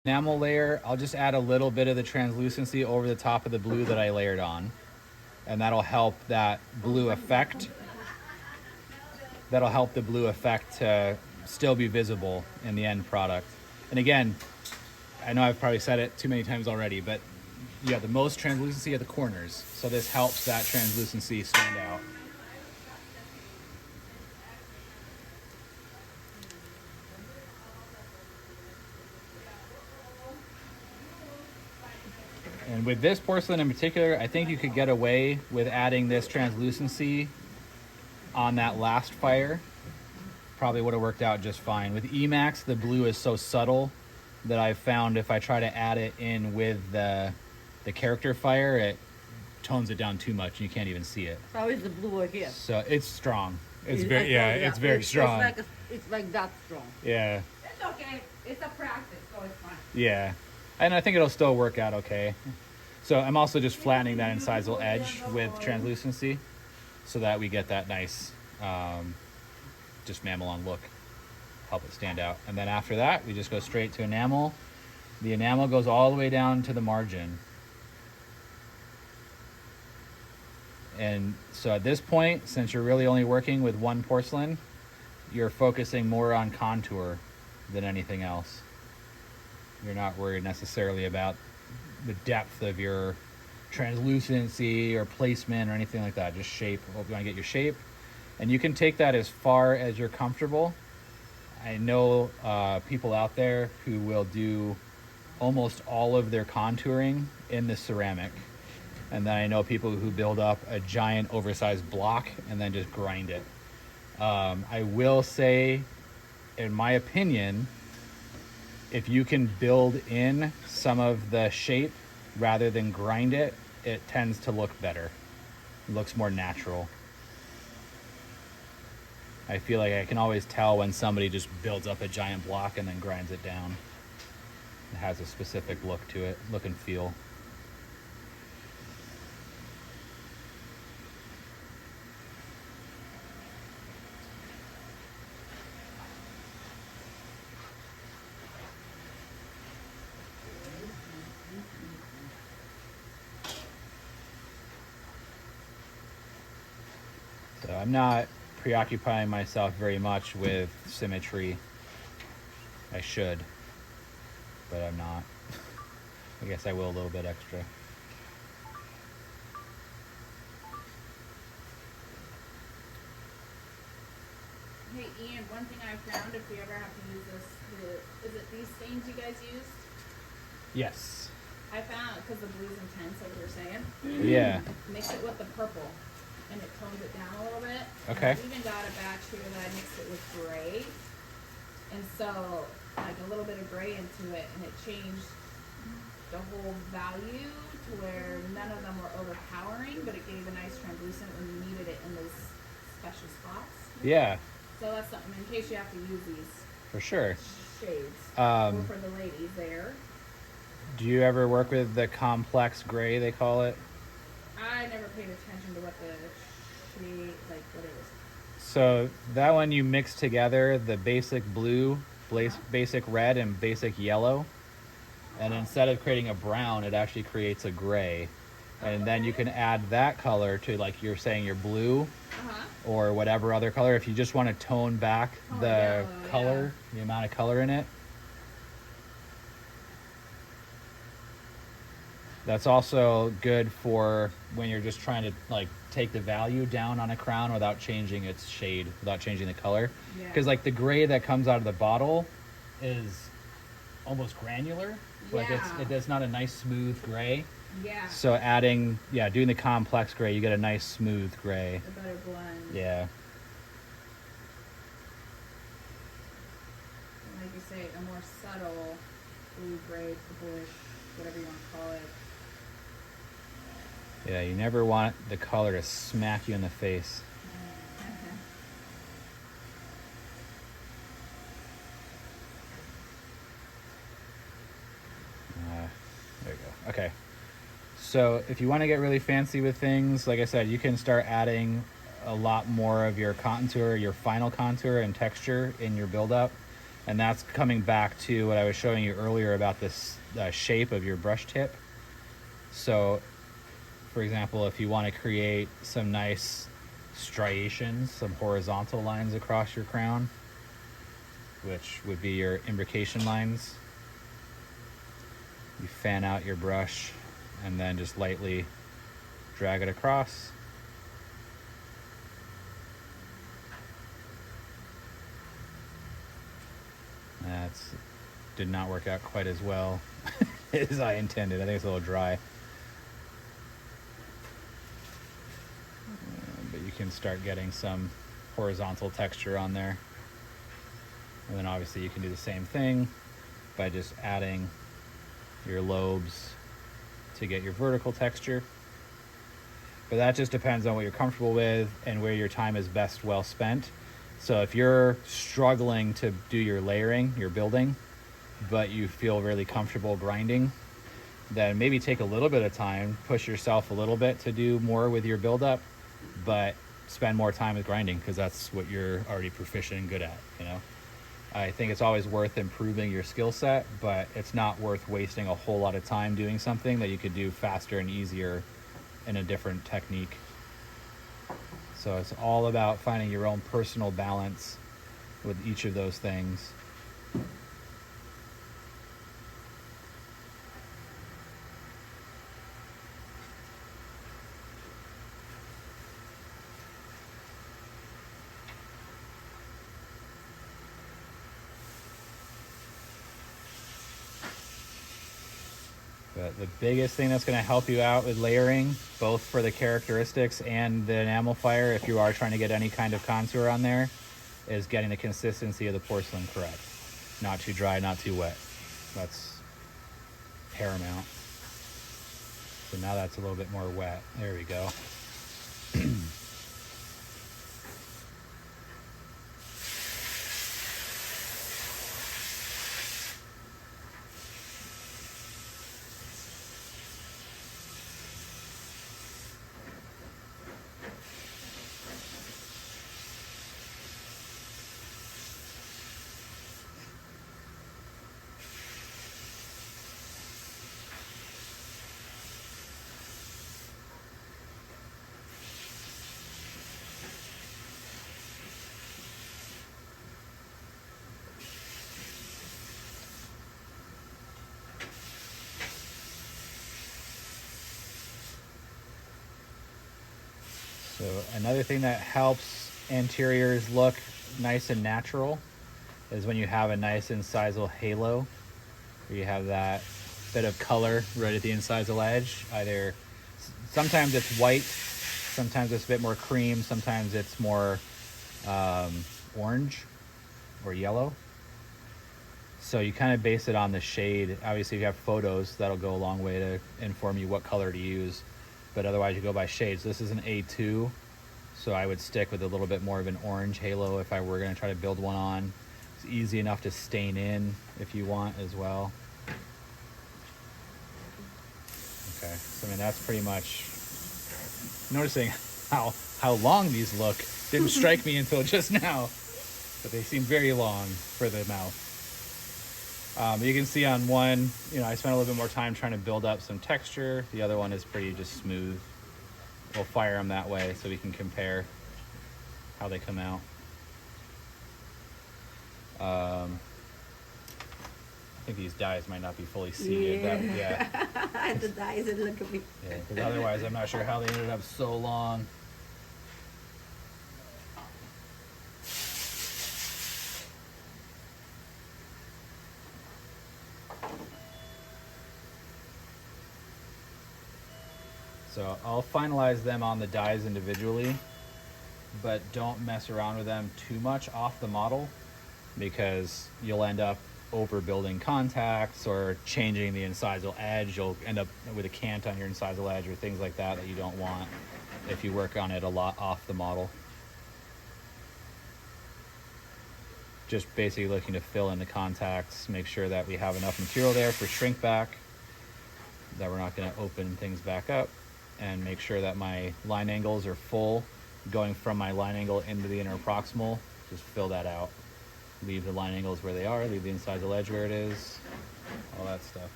Enamel layer, I'll just add a little bit of the translucency over the top of the blue that I layered on. And that'll help that blue effect. That'll help the blue effect to still be visible in the end product. And again, I know I've probably said it too many times already, but you have the most translucency at the corners. So this helps that translucency stand out. And with this porcelain in particular, I think you could get away with adding this translucency on that last fire. Probably would have worked out just fine. With Emax, the blue is so subtle that I've found if I try to add it in with the character fire, it tones it down too much and you can't even see it. How is the blue here? So it's strong. It's It's very, yeah, it's very strong. It's like that strong. Yeah. It's okay. It's a practice, so it's fine. Yeah. And I think it'll still work out okay. So I'm also just flattening that incisal edge with translucency so that we get that nice just mamelon look. Help it stand out. And then after that, we just go straight to enamel. The enamel goes all the way down to the margin. And so at this point, since you're really only working with one porcelain, you're focusing more on contour than anything else. You're not worried necessarily about the depth of your translucency or placement or anything like that. Just shape. Hope you want to get your shape. And you can take that as far as you're comfortable. I know people out there who will do almost all of their contouring in the ceramic. And then I know people who build up a giant oversized block and then just grind it. I will say, in my opinion, if you can build in some of the shape rather than grind it, it tends to look better. It looks more natural. I feel like I can always tell when somebody just builds up a giant block and then grinds it down. It has a specific look to it, look and feel. So I'm not preoccupying myself very much with symmetry. I should, but I'm not. I guess I will a little bit extra. Hey Ian, one thing I found if we ever have to use this, is it these stains you guys used? Yes. I found, because the blue's intense, like you were saying. Yeah. Mix it with the purple, and it tones it down a little bit. Okay. And I even got a batch here that I mixed it with gray. And so, like a little bit of gray into it, and it changed the whole value to where none of them were overpowering, but it gave a nice translucent when you needed it in those special spots. Yeah. So that's something in case you have to use these For sure. shades. Um, or for the ladies there. Do you ever work with the complex gray, they call it? I never paid attention to what the shade, like what it was. So that one you mix together the basic blue, basic red, and basic yellow. And instead of creating a brown, it actually creates a gray. And then you can add that color to, like you're saying, your blue or whatever other color. If you just want to tone back the yellow, color, the amount of color in it. That's also good for when you're just trying to like take the value down on a crown without changing its shade, without changing the color. Yeah. Because like the gray that comes out of the bottle is almost granular. Like it's not a nice smooth gray. Yeah. So doing the complex gray, you get a nice smooth gray. A better blend. Yeah. And like you say, a more subtle blue, gray, purplish, whatever you want to call it. Yeah, you never want the color to smack you in the face. There you go. Okay. So if you want to get really fancy with things, like I said, you can start adding a lot more of your contour, your final contour and texture in your buildup. And that's coming back to what I was showing you earlier about this shape of your brush tip. So, for example, if you want to create some nice striations, some horizontal lines across your crown, which would be your imbrication lines, you fan out your brush and then just lightly drag it across. That's did not work out quite as well as I intended. I think it's a little dry. But you can start getting some horizontal texture on there. And then obviously you can do the same thing by just adding your lobes to get your vertical texture. But that just depends on what you're comfortable with and where your time is best well spent. So if you're struggling to do your layering, your building, but you feel really comfortable grinding, then maybe take a little bit of time, push yourself a little bit to do more with your buildup, but spend more time with grinding because that's what you're already proficient and good at, you know? I think it's always worth improving your skill set, but it's not worth wasting a whole lot of time doing something that you could do faster and easier in a different technique. So it's all about finding your own personal balance with each of those things. But the biggest thing that's going to help you out with layering, both for the characteristics and the enamel fire, if you are trying to get any kind of contour on there, is getting the consistency of the porcelain correct. Not too dry, not too wet. That's paramount. So now that's a little bit more wet. There we go. So another thing that helps interiors look nice and natural is when you have a nice incisal halo, where you have that bit of color right at the incisal edge. Either sometimes it's white, sometimes it's a bit more cream, sometimes it's more orange or yellow. So you kind of base it on the shade. Obviously, if you have photos, that'll go a long way to inform you what color to use. But otherwise, you go by shades. This is an A2, so I would stick with a little bit more of an orange halo if I were going to try to build one on. It's easy enough to stain in if you want as well. Okay, so I mean that's pretty much. Noticing how long these look didn't strike me until just now, but they seem very long for the mouth. You can see on one, I spent a little bit more time trying to build up some texture. The other one is pretty just smooth. We'll fire them that way so we can compare how they come out. I think these dies might not be fully seated. Yeah. The dies and look at me. Yeah, because otherwise I'm not sure how they ended up so long. So I'll finalize them on the dies individually, but don't mess around with them too much off the model because you'll end up overbuilding contacts or changing the incisal edge. You'll end up with a cant on your incisal edge or things like that you don't want if you work on it a lot off the model. Just basically looking to fill in the contacts, make sure that we have enough material there for shrink back, that we're not going to open things back up, and make sure that my line angles are full going from my line angle into the interproximal. Just fill that out. Leave the line angles where they are, leave the incisal edge where it is, all that stuff.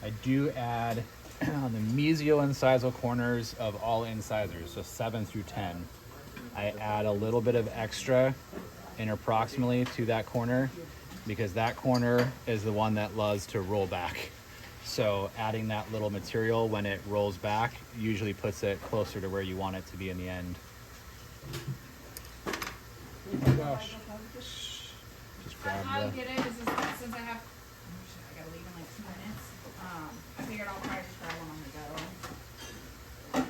I do add on the mesial incisal corners of all incisors, so 7 through 10. I add a little bit of extra interproximally to that corner because that corner is the one that loves to roll back. So adding that little material when it rolls back usually puts it closer to where you want it to be in the end. Oh my gosh. Just grab How I the... get it is just that since I have, oh shit, I gotta leave in like 2 minutes. I figured I'll probably just grab one on the go.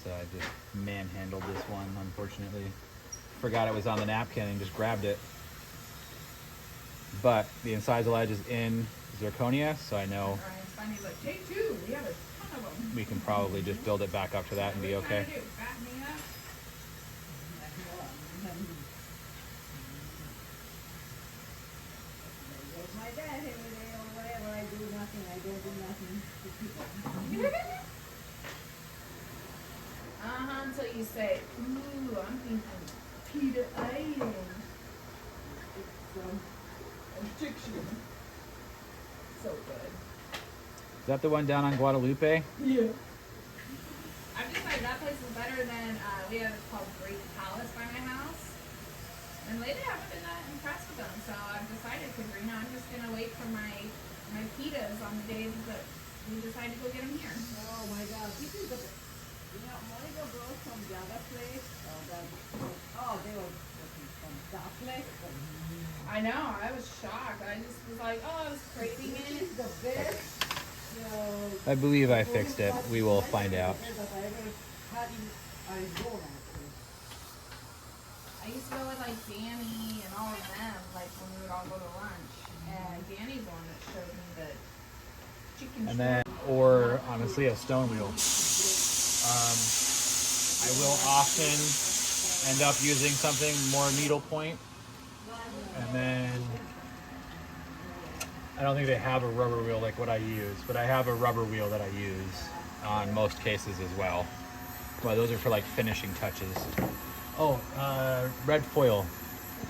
So I just manhandled this one, unfortunately. Forgot it was on the napkin and just grabbed it. But the incisal edge is in zirconia, so I know Alright, it's fine. He's like, take 2. We have a ton of them. we can probably just build it back up to that and be okay. Back me up. My dad every day or whatever, I do nothing, I don't do nothing to people. Until you say, ooh, I'm thinking Peter Island. It's addiction. So good. Is that the one down on Guadalupe? Yeah. I've decided that place is better than, we have it called Great Palace by my house. And lately I haven't been that impressed with them, so I've decided, Katrina, I'm just gonna wait for my pitas on the days that we decide to go get them here. Oh my God, this is the, Monica brought from the other place, they were from that place. I know, I was shocked. I just was like, oh, I was craving This it. is the best, I believe I fixed it. We will find out. that I ever had in Arizona. I used to go with like Danny and all of them, like when we would all go to lunch. And Danny's the one that showed me the chicken And then, or honestly, a stone wheel. I will often end up using something more needlepoint. And then, I don't think they have a rubber wheel like what I use, but I have a rubber wheel that I use on most cases as well. Well, those are for like finishing touches. Oh, red foil.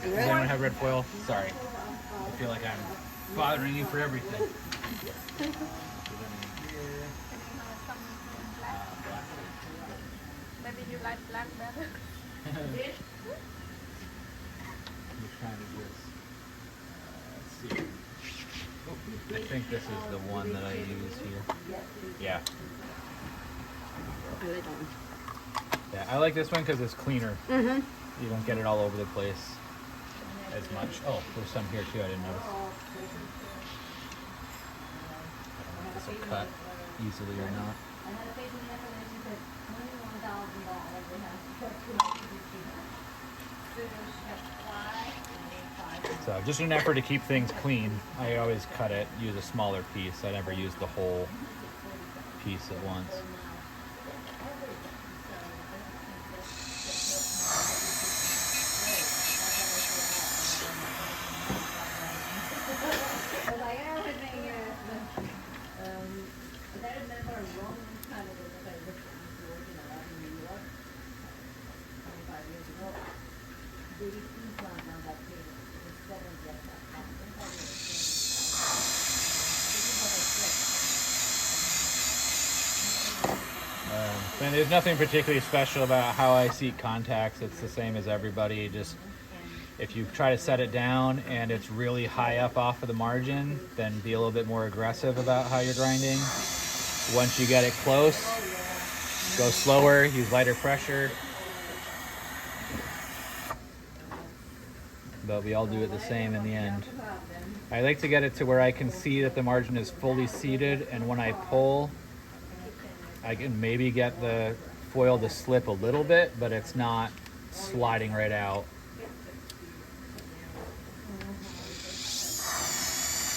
Does anyone have red foil? Sorry. I feel like I'm bothering you for everything. Maybe you like black better. I'm trying to just, let's see. I think this is the one that I use here. Yeah. A little. Yeah, I like this one because it's cleaner. Mm-hmm. You don't get it all over the place as much. Oh, there's some here too, I didn't notice. I don't know if this will cut easily or not. So just in an effort to keep things clean, I always cut it, use a smaller piece. I never use the whole piece at once. And there's nothing particularly special about how I seat contacts. It's the same as everybody. Just if you try to set it down and it's really high up off of the margin, then be a little bit more aggressive about how you're grinding. Once you get it close, go slower, use lighter pressure. But we all do it the same in the end. I like to get it to where I can see that the margin is fully seated, and when I pull, I can maybe get the foil to slip a little bit, but it's not sliding right out.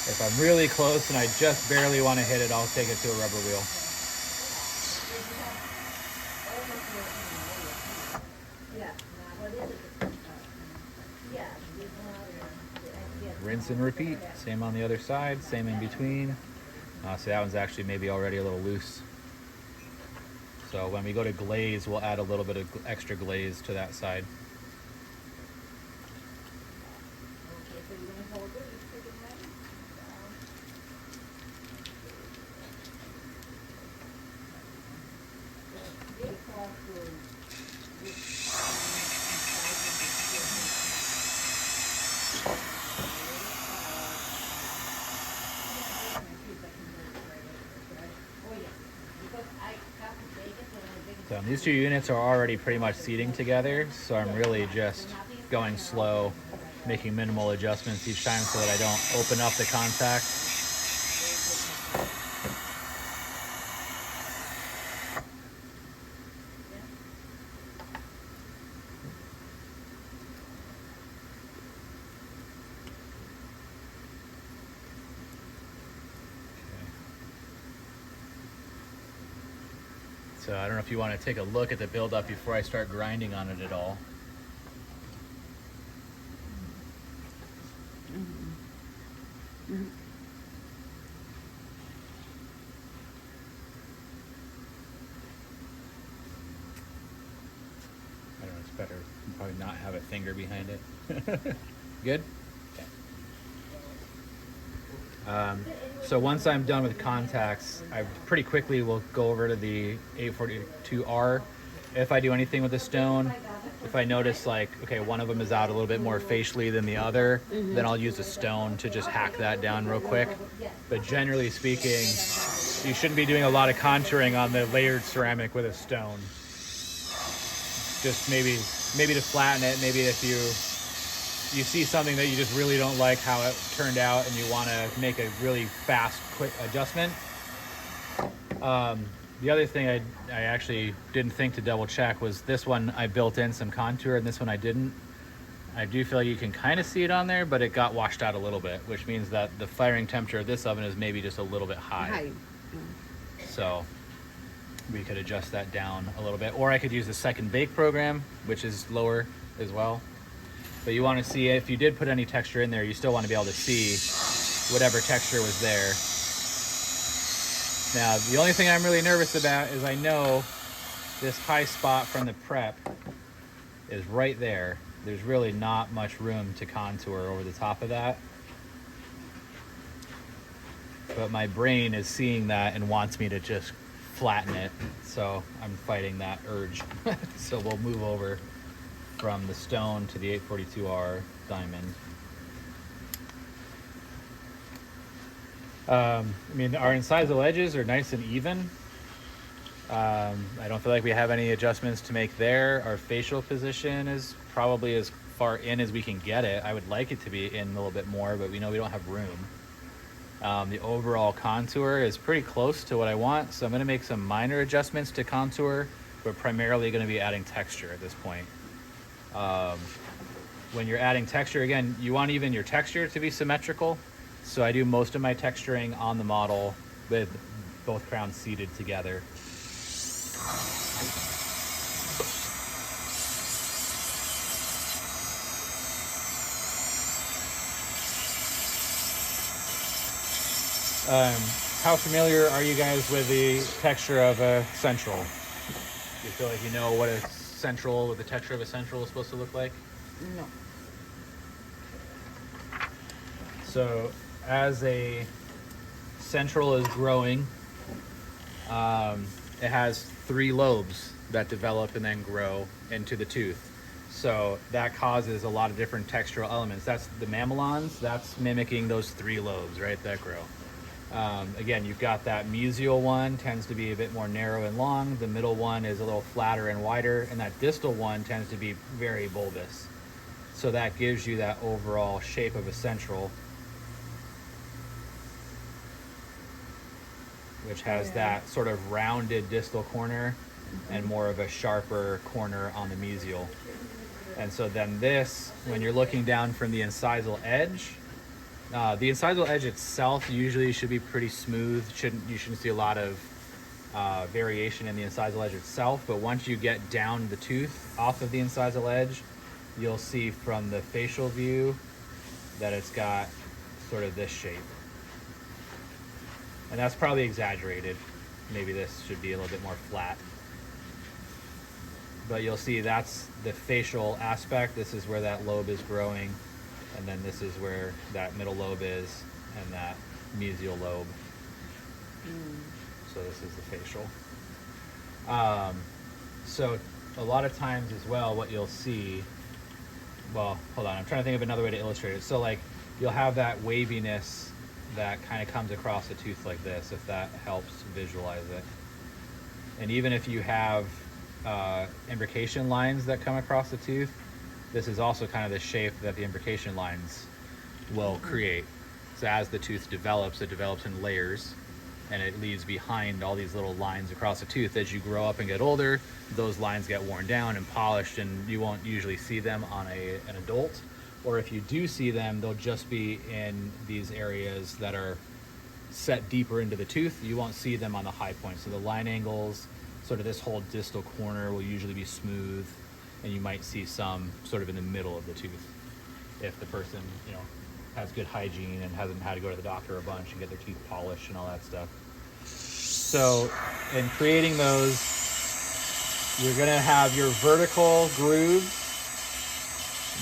If I'm really close and I just barely want to hit it, I'll take it to a rubber wheel. Rinse and repeat. Same on the other side, same in between. So that one's actually maybe already a little loose. So when we go to glaze, we'll add a little bit of extra glaze to that side. Okay, so you're gonna hold it, just take it nice So these two units are already pretty much seating together, so I'm really just going slow, making minimal adjustments each time so that I don't open up the contact. So I don't know if you want to take a look at the buildup before I start grinding on it at all. I don't know, it's better probably not have a finger behind it. Good? Okay. So once I'm done with contacts, I pretty quickly will go over to the 842R. If I do anything with the stone, if I notice like, okay, one of them is out a little bit more facially than the other, then I'll use a stone to just hack that down real quick. But generally speaking, you shouldn't be doing a lot of contouring on the layered ceramic with a stone. Just maybe to flatten it, maybe if you see something that you just really don't like how it turned out and you want to make a really fast, quick adjustment. The other thing I actually didn't think to double check was this one I built in some contour and this one I didn't. I do feel like you can kind of see it on there, but it got washed out a little bit, which means that the firing temperature of this oven is maybe just a little bit high. So we could adjust that down a little bit, or I could use the second bake program, which is lower as well. But you want to see if you did put any texture in there, you still want to be able to see whatever texture was there. Now, the only thing I'm really nervous about is I know this high spot from the prep is right there. There's really not much room to contour over the top of that. But my brain is seeing that and wants me to just flatten it. So I'm fighting that urge. So we'll move over from the stone to the 842R diamond. I mean, our incisal edges are nice and even. I don't feel like we have any adjustments to make there. Our facial position is probably as far in as we can get it. I would like it to be in a little bit more, but we know we don't have room. The overall contour is pretty close to what I want, so I'm going to make some minor adjustments to contour, but primarily going to be adding texture at this point. When you're adding texture, again, you want even your texture to be symmetrical. So I do most of my texturing on the model with both crowns seated together. How familiar are you guys with the texture of a central? Do you feel like you know what a central, what the texture of a central is supposed to look like? No. So as a central is growing, it has 3 lobes that develop and then grow into the tooth. So that causes a lot of different textural elements. That's the mamelons, that's mimicking those 3 lobes, right, that grow. Again, you've got that mesial one tends to be a bit more narrow and long. The middle one is a little flatter and wider, and that distal one tends to be very bulbous. So that gives you that overall shape of a central, which has that sort of rounded distal corner and more of a sharper corner on the mesial. And so then this, when you're looking down from the incisal edge, The incisal edge itself usually should be pretty smooth. You shouldn't see a lot of variation in the incisal edge itself. But once you get down the tooth off of the incisal edge, you'll see from the facial view that it's got sort of this shape. And that's probably exaggerated. Maybe this should be a little bit more flat. But you'll see that's the facial aspect. This is where that lobe is growing. And then this is where that middle lobe is, and that mesial lobe. So this is the facial. So a lot of times as well, what you'll see, well, hold on, I'm trying to think of another way to illustrate it. So like, you'll have that waviness that kind of comes across the tooth like this, if that helps visualize it. And even if you have imbrication lines that come across the tooth, this is also kind of the shape that the imbrication lines will create. So as the tooth develops, it develops in layers, and it leaves behind all these little lines across the tooth. As you grow up and get older, those lines get worn down and polished, and you won't usually see them on an adult. Or if you do see them, they'll just be in these areas that are set deeper into the tooth. You won't see them on the high points. So the line angles, sort of this whole distal corner will usually be smooth, and you might see some sort of in the middle of the tooth if the person, has good hygiene and hasn't had to go to the doctor a bunch and get their teeth polished and all that stuff. So in creating those, you're gonna have your vertical grooves,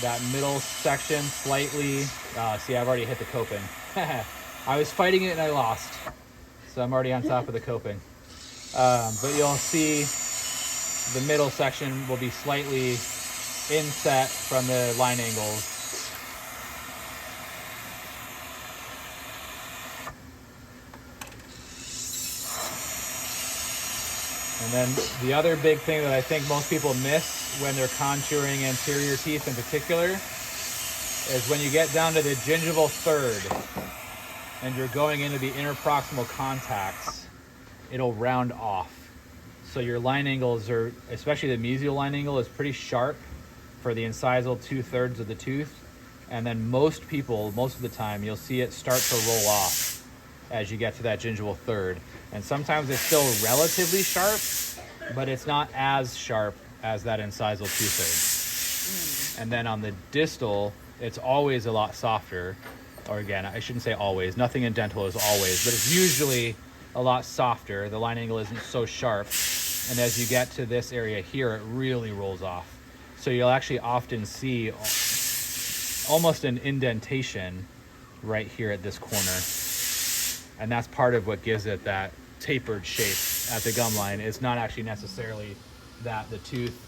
that middle section slightly, see, I've already hit the coping. I was fighting it and I lost. So I'm already on top of the coping. But you'll see the middle section will be slightly inset from the line angles. And then the other big thing that I think most people miss when they're contouring anterior teeth in particular is when you get down to the gingival third and you're going into the interproximal contacts, it'll round off. So your line angles are, especially the mesial line angle, is pretty sharp for the incisal 2/3 of the tooth. And then most people, most of the time, you'll see it start to roll off as you get to that gingival third. And sometimes it's still relatively sharp, but it's not as sharp as that incisal 2/3. And then on the distal, it's always a lot softer. Or again, I shouldn't say always. Nothing in dental is always, but it's usually a lot softer. The line angle isn't so sharp. And as you get to this area here, it really rolls off. So you'll actually often see almost an indentation right here at this corner. And that's part of what gives it that tapered shape at the gum line. It's not actually necessarily that the tooth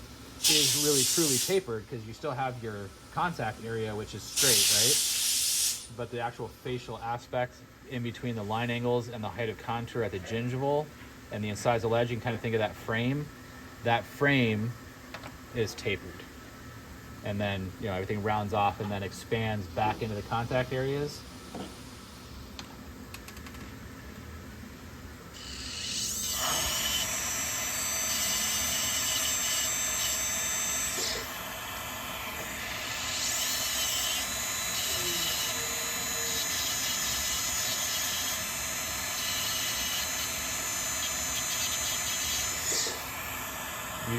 is really truly tapered, because you still have your contact area, which is straight, right? But the actual facial aspect in between the line angles and the height of contour at the gingival and the incisal edge, you can kind of think of that frame. That frame is tapered. And then, everything rounds off and then expands back into the contact areas.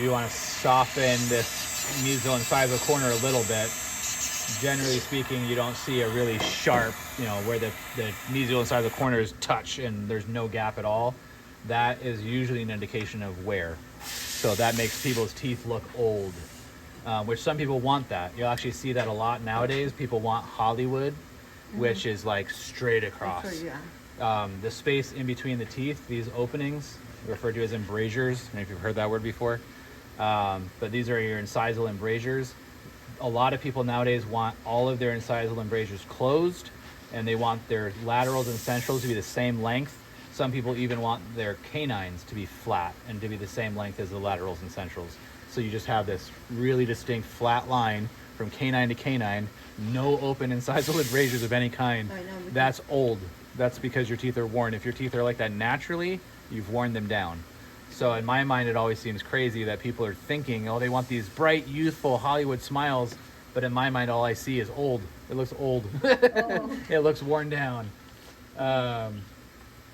You want to soften this mesial incisal corner a little bit. Generally speaking, you don't see a really sharp, where the mesial incisal corners touch and there's no gap at all. That is usually an indication of wear. So that makes people's teeth look old, which some people want that. You'll actually see that a lot nowadays. People want Hollywood, which is like straight across. The space in between the teeth, these openings, referred to as embrasures. I don't know if you've heard that word before. But these are your incisal embrasures. A lot of people nowadays want all of their incisal embrasures closed, and they want their laterals and centrals to be the same length. Some people even want their canines to be flat and to be the same length as the laterals and centrals. So you just have this really distinct flat line from canine to canine, no open incisal embrasures of any kind. That's old. That's because your teeth are worn. If your teeth are like that naturally, you've worn them down. So in my mind, it always seems crazy that people are thinking, oh, they want these bright, youthful Hollywood smiles, But in my mind, all I see is old. It looks old. Oh. It looks worn down.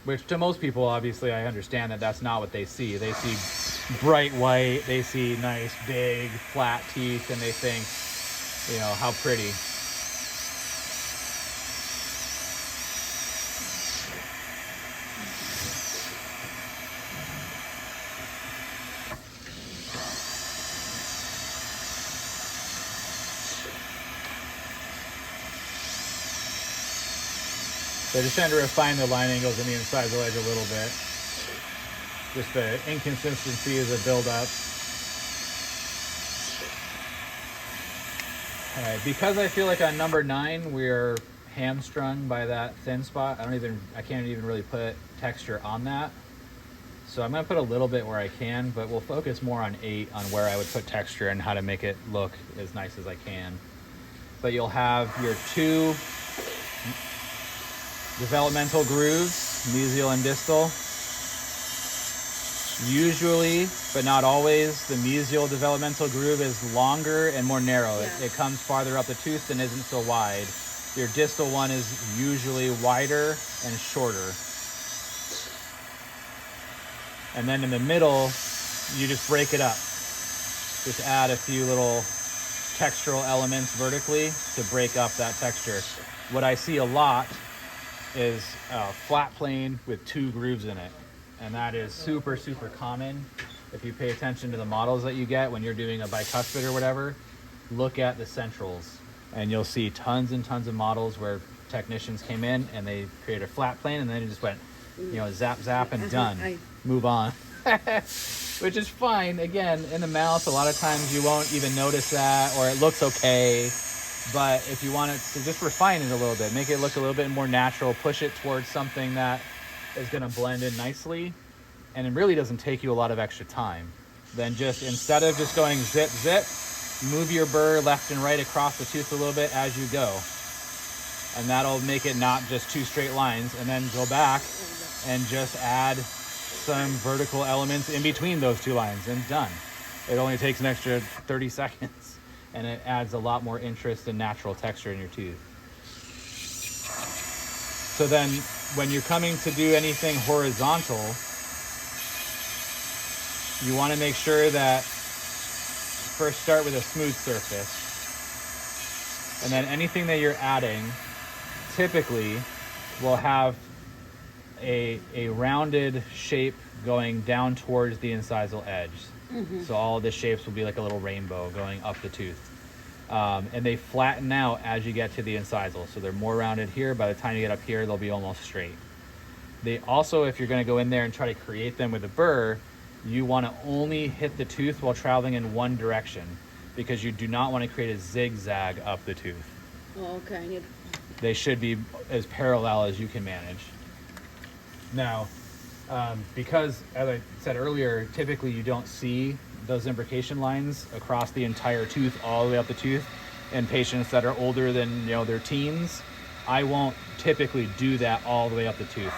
Which to most people, obviously, I understand that that's not what they see. They see bright white, they see nice, big, flat teeth, and they think, you know, how pretty. So just trying to refine the line angles in the incisal edge a little bit. Just the inconsistency as a build-up. All right, because I feel like on number 9 we're hamstrung by that thin spot. I can't even really put texture on that. So I'm gonna put a little bit where I can, but we'll focus more on 8 on where I would put texture and how to make it look as nice as I can. But you'll have your 2 developmental grooves, mesial and distal. Usually, but not always, the mesial developmental groove is longer and more narrow. Yeah. It comes farther up the tooth and isn't so wide. Your distal one is usually wider and shorter. And then in the middle, you just break it up. Just add a few little textural elements vertically to break up that texture. What I see a lot is a flat plane with 2 grooves in it. And that is super, super common. If you pay attention to the models that you get when you're doing a bicuspid or whatever, look at the centrals. And you'll see tons and tons of models where technicians came in and they created a flat plane and then it just went, you know, zap, zap, and done. Move on. Which is fine. Again, in the mouth, a lot of times you won't even notice that, or it looks okay. But if you want it to just refine it a little bit, make it look a little bit more natural, push it towards something that is going to blend in nicely, and it really doesn't take you a lot of extra time, then just instead of just going zip, zip, move your burr left and right across the tooth a little bit as you go. And that'll make it not just 2 straight lines, and then go back and just add some vertical elements in between those 2 lines, and done. It only takes an extra 30 seconds. And it adds a lot more interest and natural texture in your tooth. So then when you're coming to do anything horizontal, you want to make sure that first start with a smooth surface. And then anything that you're adding typically will have a rounded shape going down towards the incisal edge. So all of the shapes will be like a little rainbow going up the tooth. And they flatten out as you get to the incisal. So they're more rounded here. By the time you get up here, they'll be almost straight. They also, if you're going to go in there and try to create them with a burr, you want to only hit the tooth while traveling in one direction, because you do not want to create a zigzag up the tooth. Oh, okay. They should be as parallel as you can manage. Now, because, as I said earlier, typically you don't see those imbrication lines across the entire tooth all the way up the tooth in patients that are older than, you know, their teens. I won't typically do that all the way up the tooth.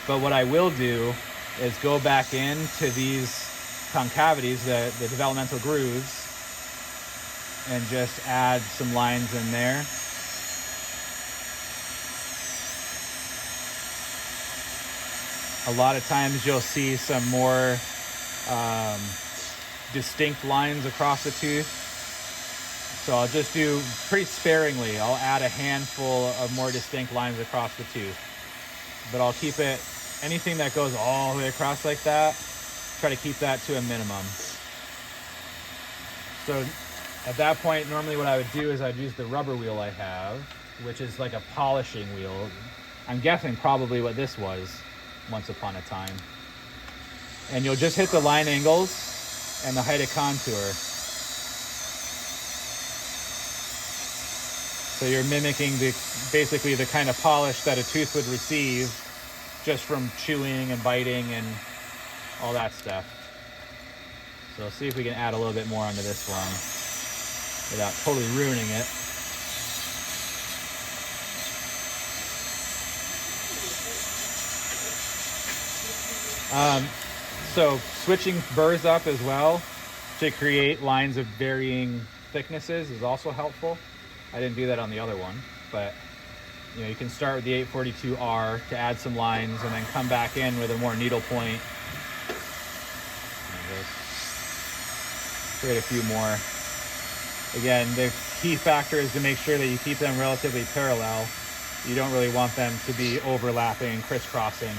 But what I will do is go back into these concavities, the developmental grooves, and just add some lines in there. A lot of times you'll see some more distinct lines across the tooth. So I'll just do pretty sparingly. I'll add a handful of more distinct lines across the tooth. But I'll keep it, anything that goes all the way across like that, try to keep that to a minimum. So at that point, normally what I would do is I'd use the rubber wheel I have, which is like a polishing wheel. I'm guessing probably what this was once upon a time. And you'll just hit the line angles and the height of contour. So you're mimicking basically the kind of polish that a tooth would receive just from chewing and biting and all that stuff. So let's see if we can add a little bit more onto this one without totally ruining it. So switching burrs up as well to create lines of varying thicknesses is also helpful. I didn't do that on the other one, but you know, you can start with the 842R to add some lines and then come back in with a more needle point. And just create a few more. Again, the key factor is to make sure that you keep them relatively parallel. You don't really want them to be overlapping and crisscrossing.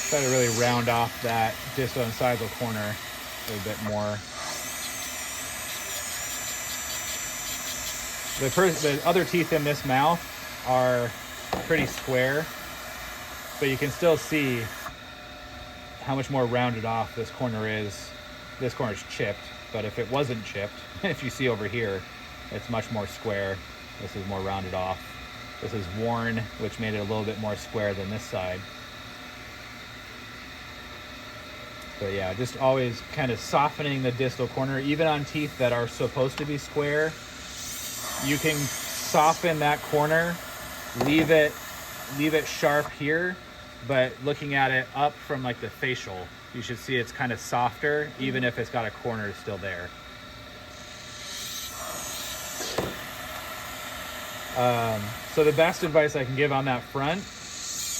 Try to really round off that distal incisal corner a little bit more. The other teeth in this mouth are pretty square, but you can still see how much more rounded off this corner is. This corner is chipped, but if it wasn't chipped, if you see over here, it's much more square. This is more rounded off. This is worn, which made it a little bit more square than this side. But yeah, just always kind of softening the distal corner, even on teeth that are supposed to be square. You can soften that corner, leave it sharp here, but looking at it up from like the facial, you should see it's kind of softer, even if it's got a corner still there. So the best advice I can give on that front,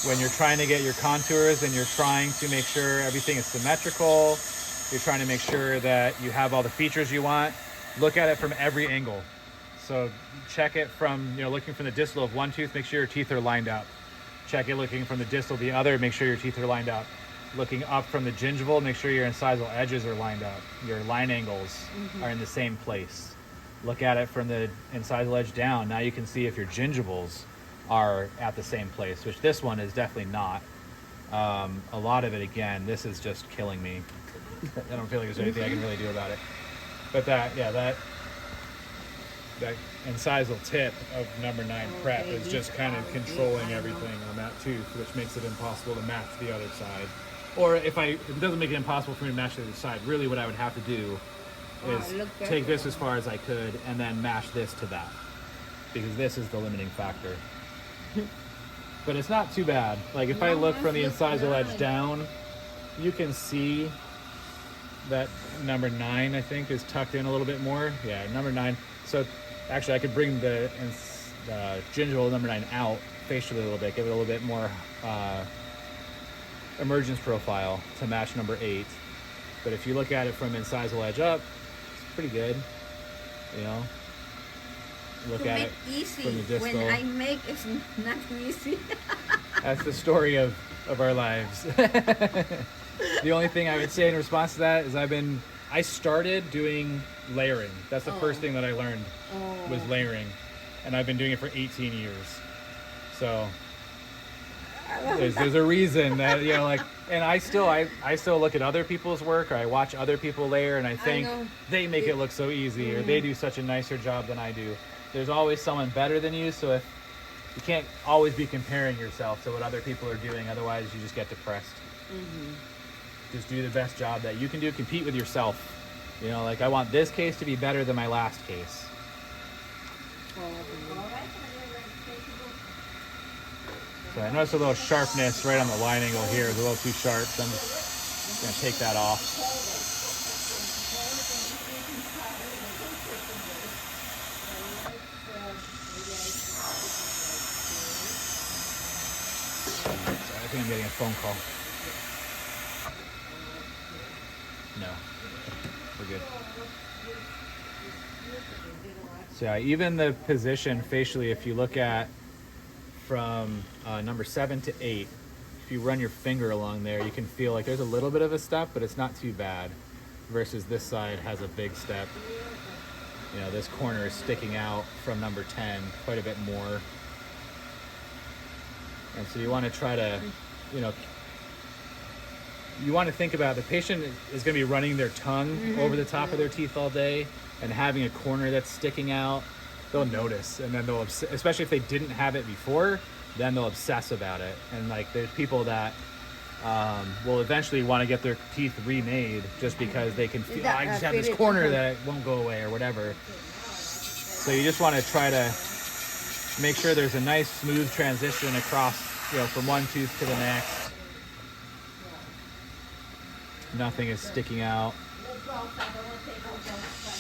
when you're trying to get your contours and you're trying to make sure everything is symmetrical, you're trying to make sure that you have all the features you want, look at it from every angle. So check it from, you know, looking from the distal of one tooth, make sure your teeth are lined up. Check it looking from the distal of the other, make sure your teeth are lined up. Looking up from the gingival, make sure your incisal edges are lined up. Your line angles are in the same place. Look at it from the incisal edge down. Now you can see if your gingivals are at the same place, which this one is definitely not. A lot of it, again, this is just killing me. I don't feel like there's anything I can really do about it. But that incisal tip of number 9 prep is just kind of controlling everything on that tooth, which makes it impossible to match the other side. Or if it doesn't make it impossible for me to match the other side, really what I would have to do is take this as far as I could and then match this to that, because this is the limiting factor. But it's not too bad. Like if I look from the incisal edge down, you can see that number 9, I think, is tucked in a little bit more. Yeah, number 9. So actually I could bring the gingival number 9 out facially a little bit, give it a little bit more emergence profile to match number 8. But if you look at it from incisal edge up, it's pretty good, you know. Look at it easy. From the distal. When I make, it's not easy. That's the story of our lives. The only thing I would say in response to that is I started doing layering. That's the first thing that I learned was layering. And I've been doing it for 18 years. So there's a reason that, you know, like, and I still look at other people's work, or I watch other people layer, and I think they make it look so easy, or they do such a nicer job than I do. There's always someone better than you, so if you can't always be comparing yourself to what other people are doing, otherwise you just get depressed. Just do the best job that you can do. Compete with yourself. You know, like, I want this case to be better than my last case. So I noticed a little sharpness right on the line angle here. It's a little too sharp, so I'm just going to take that off. I think I'm getting a phone call. No, we're good. So yeah, even the position facially, if you look at from number 7 to 8, if you run your finger along there, you can feel like there's a little bit of a step, but it's not too bad. Versus this side has a big step. You know, this corner is sticking out from number 10 quite a bit more. And so you want to try to, you know, you want to think about the patient is going to be running their tongue over the top of their teeth all day, and having a corner that's sticking out, they'll notice, and then they'll, especially if they didn't have it before, then they'll obsess about it. And like, there's people that will eventually want to get their teeth remade just because they can feel, I just have this corner that won't go away or whatever. So you just want to try to make sure there's a nice smooth transition across, from one tooth to the next. Nothing is sticking out. We'll go outside, but we'll take out those, like,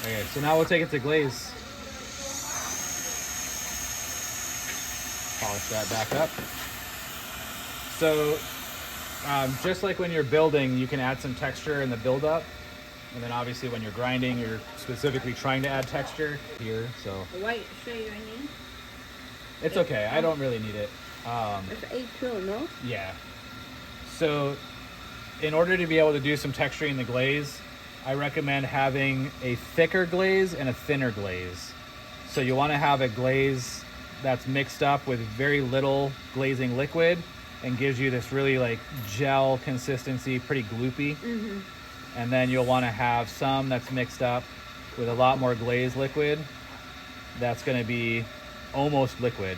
Okay, so now we'll take it to glaze. Polish that back up. So, just like when you're building, you can add some texture in the build-up. And then obviously when you're grinding, you're specifically trying to add texture here, so. Wait, show you I need? It's okay, I don't really need it. It's 8-2, no? Yeah. So, in order to be able to do some texturing in the glaze, I recommend having a thicker glaze and a thinner glaze. So you want to have a glaze that's mixed up with very little glazing liquid and gives you this really like gel consistency, pretty gloopy. Mm-hmm. And then you'll want to have some that's mixed up with a lot more glaze liquid. That's going to be almost liquid.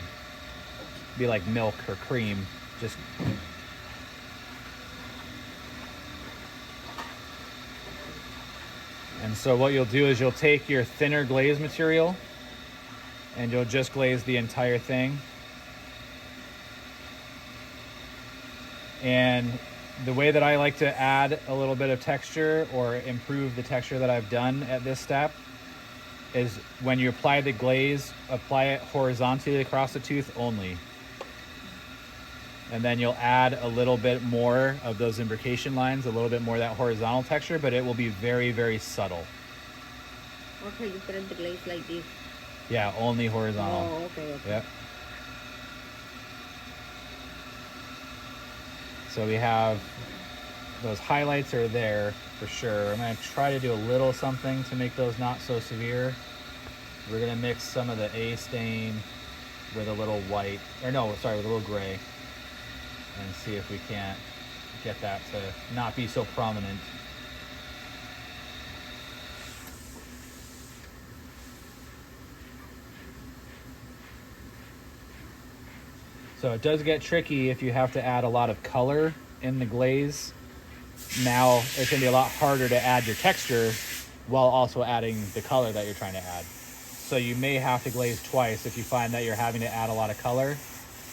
Be like milk or cream. Just and so what you'll do is you'll take your thinner glaze material and you'll just glaze the entire thing. And the way that I like to add a little bit of texture or improve the texture that I've done at this step is when you apply the glaze, apply it horizontally across the tooth only. And then you'll add a little bit more of those imbrication lines, a little bit more of that horizontal texture, but it will be very, very subtle. Okay, you put in the glaze like this. Yeah, only horizontal. Oh, okay. Yep. So we have those highlights are there for sure. I'm going to try to do a little something to make those not so severe. We're going to mix some of the A stain with a little white, with a little gray, and see if we can't get that to not be so prominent. So it does get tricky if you have to add a lot of color in the glaze. Now it's going to be a lot harder to add your texture while also adding the color that you're trying to add. So you may have to glaze twice if you find that you're having to add a lot of color.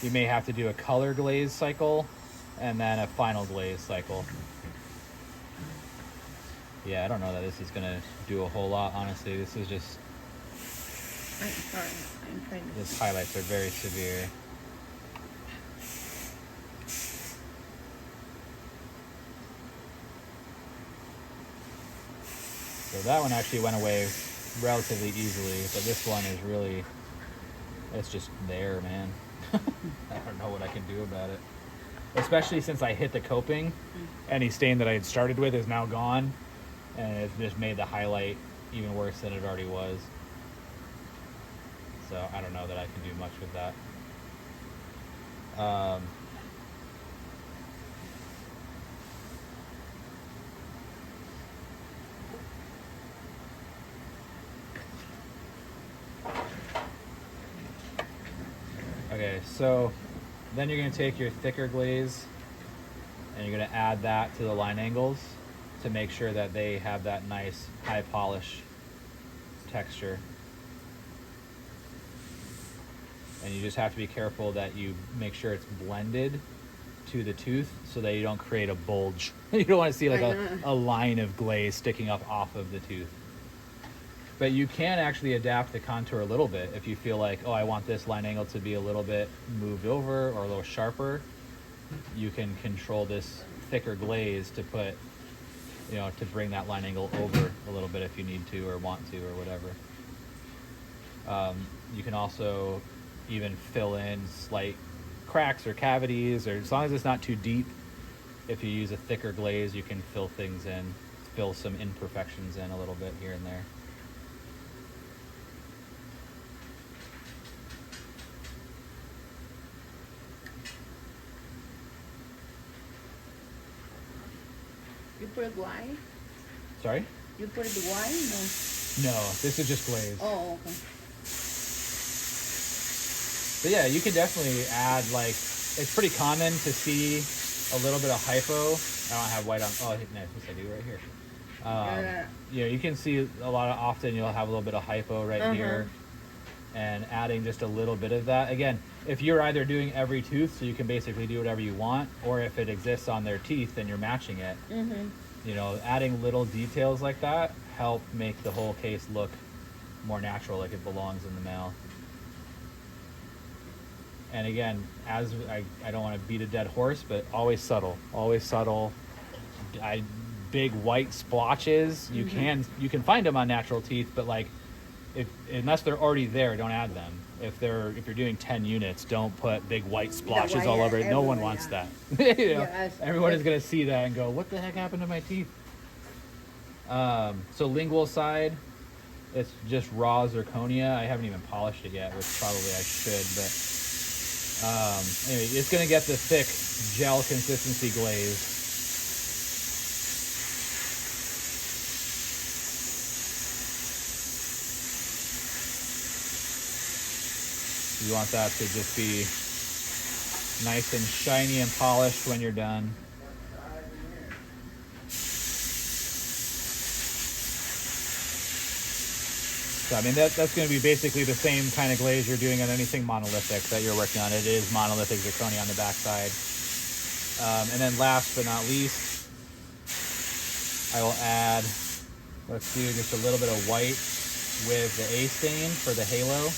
You may have to do a color glaze cycle and then a final glaze cycle. Yeah, I don't know that this is going to do a whole lot, honestly. This is just... I'm sorry. I'm trying to... These highlights are very severe. So that one actually went away relatively easily, but this one is really, it's just there, man. I don't know what I can do about it. Especially since I hit the coping, any stain that I had started with is now gone, and it's just made the highlight even worse than it already was. So I don't know that I can do much with that. Okay, so then you're going to take your thicker glaze and you're going to add that to the line angles to make sure that they have that nice high polish texture. And you just have to be careful that you make sure it's blended to the tooth so that you don't create a bulge. You don't want to see like a line of glaze sticking up off of the tooth. But you can actually adapt the contour a little bit if you feel like, oh, I want this line angle to be a little bit moved over or a little sharper. You can control this thicker glaze to put, to bring that line angle over a little bit if you need to or want to or whatever. You can also even fill in slight cracks or cavities, or as long as it's not too deep, if you use a thicker glaze, you can fill things in, fill some imperfections in a little bit here and there. You put it white? Sorry? You put it white? No, this is just glaze. Oh, okay. But yeah, you can definitely add, like, it's pretty common to see a little bit of hypo. I don't have white on. Oh, no, yes, I do right here. You know, you can see a lot of often you'll have a little bit of hypo right here, and adding just a little bit of that. Again, if you're either doing every tooth, so you can basically do whatever you want, or if it exists on their teeth and you're matching it, you know, adding little details like that help make the whole case look more natural, like it belongs in the male. And again, as I don't want to beat a dead horse, but always subtle. Big white splotches, you can find them on natural teeth, but like unless they're already there, don't add them. If you're doing 10 units, don't put big white splotches all over it. No one wants that. You know, everyone is going to see that and go, what the heck happened to my teeth? So lingual side, it's just raw zirconia. I haven't even polished it yet, which probably I should, but anyway, it's going to get the thick gel consistency glaze. You want that to just be nice and shiny and polished when you're done. So, I mean, that's going to be basically the same kind of glaze you're doing on anything monolithic that you're working on. It is monolithic zirconia on the backside. And then last but not least, I will add, let's do just a little bit of white with the A stain for the halo.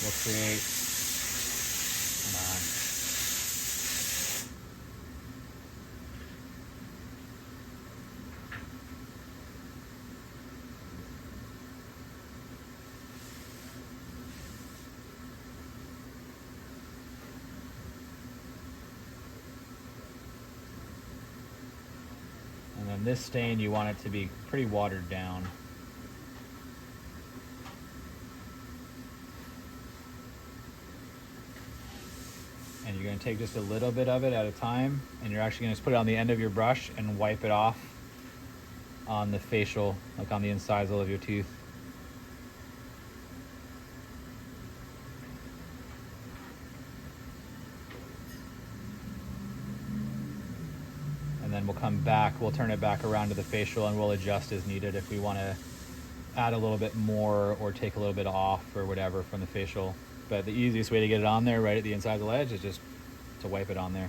We'll create, come on. And then this stain, you want it to be pretty watered down. And you're going to take just a little bit of it at a time, and you're actually going to just put it on the end of your brush and wipe it off on the facial, like on the incisal of your tooth. And then we'll come back, we'll turn it back around to the facial, and we'll adjust as needed if we want to add a little bit more or take a little bit off or whatever from the facial. But the easiest way to get it on there right at the incisal edge is just to wipe it on there.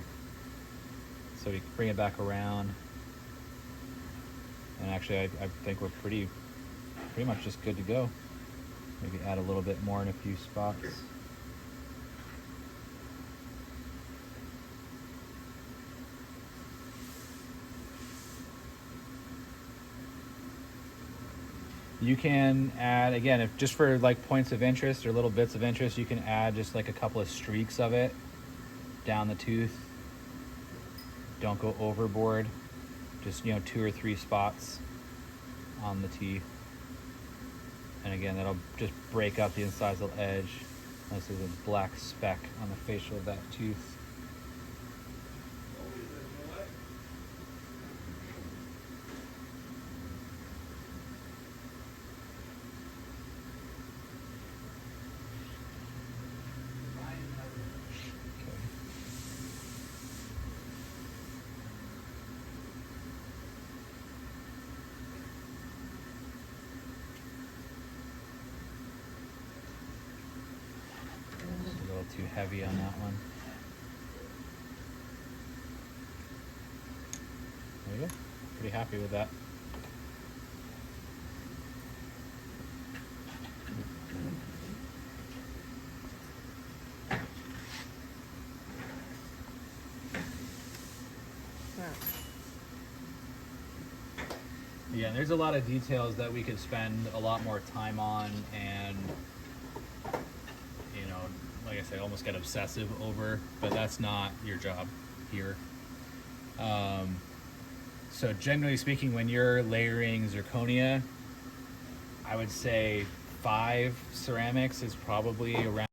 So we bring it back around. And actually I think we're pretty much just good to go. Maybe add a little bit more in a few spots. You can add, again, if just for like points of interest or little bits of interest, you can add just like a couple of streaks of it down the tooth. Don't go overboard. Just, 2 or 3 spots on the teeth. And again, that'll just break up the incisal edge. Unless there's a black speck on the facial of that tooth. Too heavy on that one. There you go. Pretty happy with that. Yeah, there's a lot of details that we could spend a lot more time on, and like I said, almost get obsessive over, but that's not your job here. So generally speaking, when you're layering zirconia, I would say 5 ceramics is probably around